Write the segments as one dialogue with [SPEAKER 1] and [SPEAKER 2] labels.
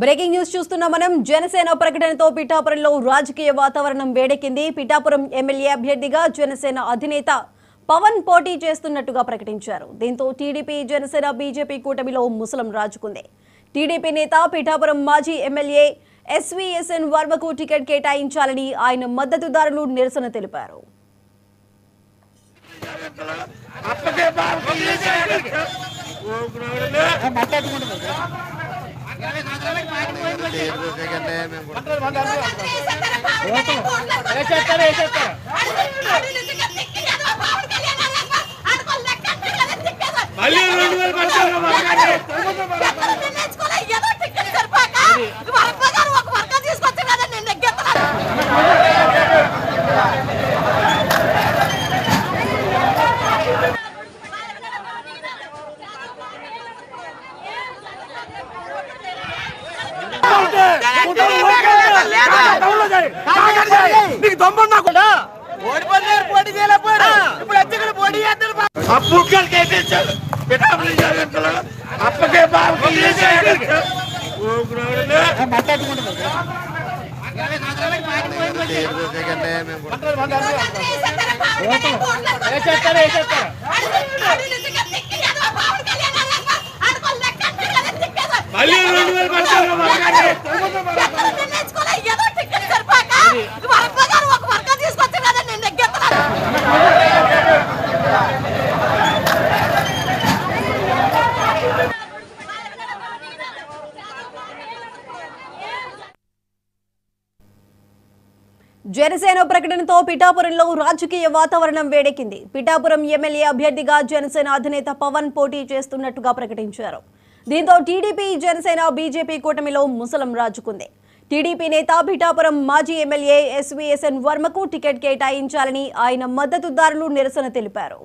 [SPEAKER 1] Breaking news చూస్తున్నాం మనం. జనసేన ప్రకటనతో పిఠాపురంలో రాజకీయ వాతావరణం వేడెక్కింది. పిఠాపురం ఎమ్మెల్యే అభ్యర్థిగా జనసేన అధినేత పవన్ పోటీ చేస్తున్నట్టుగా ప్రకటించారు. దీంతో టీడీపీ జనసేన బీజేపీ కూటమిలో ముసలం రాజుకుంది. టీడీపీ నేత పిఠాపురం మాజీ ఎమ్మెల్యే ఎస్వీఎస్ఎన్ వర్మకు టికెట్ కేటాయించాలని ఆయన మద్దతుదారులు నిరసన తెలిపారు. జనసేన ప్రకటనతో పిఠాపురంలో రాజకీయ వాతావరణం వేడెక్కింది. పిఠాపురం ఎమ్మెల్యే అభ్యర్థిగా జనసేన అధినేత పవన్ పోటీ చేస్తున్నట్టుగా ప్రకటించారు. దీంతో టీడీపీ జనసేన బీజేపీ కూటమిలో ముసలం రాజుకుంది. టీడీపీ నేత పిఠాపురం మాజీ ఎమ్మెల్యే ఎస్వీఎస్ఎన్ వర్మకు టికెట్ కేటాయించాలని ఆయన మద్దతుదారులు నిరసన తెలిపారు.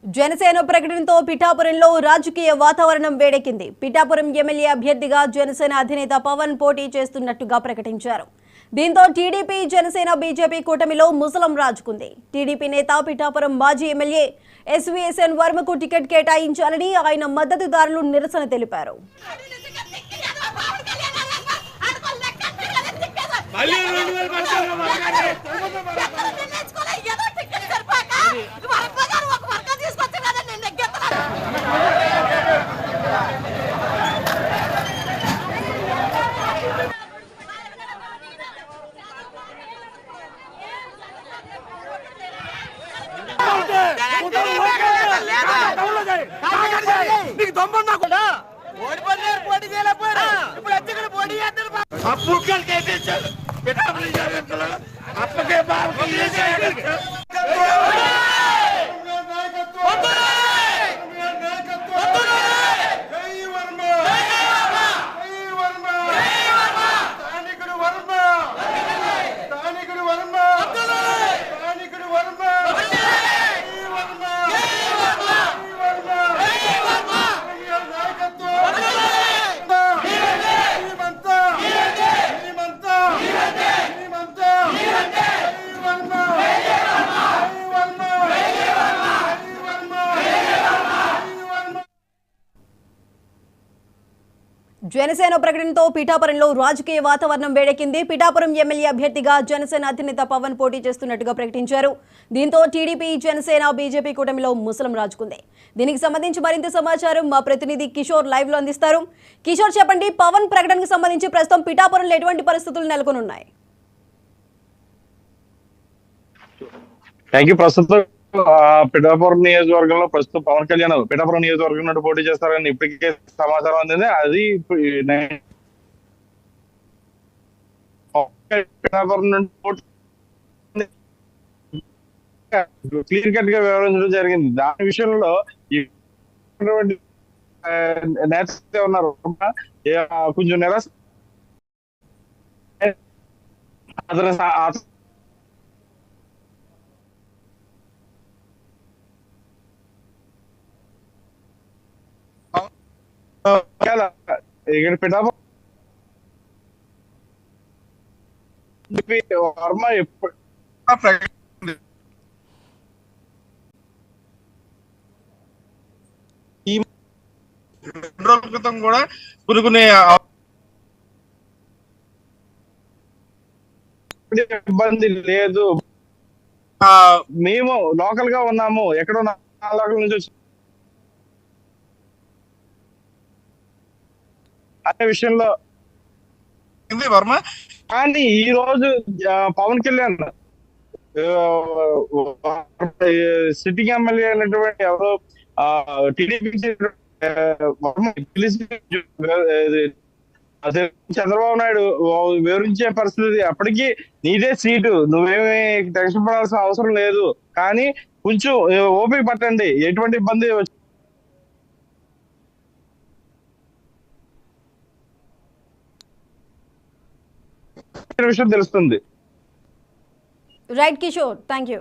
[SPEAKER 1] జనసేన ప్రకటనతో పిఠాపురంలో రాజకీయ వాతావరణం వేడెక్కింది. పిఠాపురం ఎమ్మెల్యే అభ్యర్థిగా జనసేన అధినేత పవన్ పోటీ చేస్తున్నట్టుగా ప్రకటించారు. దీంతో టీడీపీ జనసేన బీజేపీ కూటమిలో ముసలం రాజుకుంది. టీడీపీ నేత పిఠాపురం మాజీ ఎమ్మెల్యే ఎస్వీఎస్ఎన్ వర్మకు టికెట్ కేటాయించాలని ఆయన మద్దతుదారులు నిరసన తెలిపారు. జనసేన ప్రకటనతో పిఠాపురంలో రాజకీయ వాతావరణం వేడెక్కింది. పిఠాపురం ఎమ్మెల్యే అభ్యర్థిగా జనసేన అధినేత పవన్ పోటీ చేస్తున్నట్టుగా ప్రకటించారు. దీంతో టీడీపీ, జనసేన, బీజేపీ కూటమిలో ముసలం రాజుకుంది. దీనికి సంబంధించి మరింత సమాచారం మా ప్రతినిధి కిషోర్ లైవ్ లో అందిస్తారు. కిషోర్, చెప్పండి, పవన్ ప్రకటనకు సంబంధించి ప్రస్తుతం పిఠాపురంలో ఎటువంటి పరిస్థితులు నెలకొనున్నాయి?
[SPEAKER 2] ప్రస్తుతం పిఠాపురం నియోజకవర్గంలో ప్రస్తుతం పవన్ కళ్యాణ్ పిఠాపురం నియోజకవర్గం నుండి పోటీ చేస్తారని ఇప్పటికే సమాచారం అందింది. అది పిఠాపురం నుండి పోటీ క్లియర్ కట్ గా వివరించడం జరిగింది. దాని విషయంలో నేతలు ఉన్నారు కొంచెం నిరాశ ఇక్కడ పిఠాపురం వర్మ ఎప్పుడు ఈ 2 రోజుల క్రితం కూడా కొన్ని ఇబ్బంది లేదు, మేము లోకల్ గా ఉన్నాము, ఎక్కడో లోకల్ నుంచి వచ్చి అనే విషయంలో వర్మ. కానీ ఈ రోజు పవన్ కళ్యాణ్ సిట్టింగ్ ఎమ్మెల్యే అయినటువంటి ఎవరో టీడీపీ చంద్రబాబు నాయుడు వివరించే పరిస్థితి అప్పటికి నీదే సీటు, నువ్వేమి టెన్షన్ పడాల్సిన అవసరం లేదు, కానీ కొంచెం ఓపిక పట్టండి, ఎటువంటి ఇబ్బంది విషయం తెలుస్తుంది.
[SPEAKER 1] Right Kishore, thank you.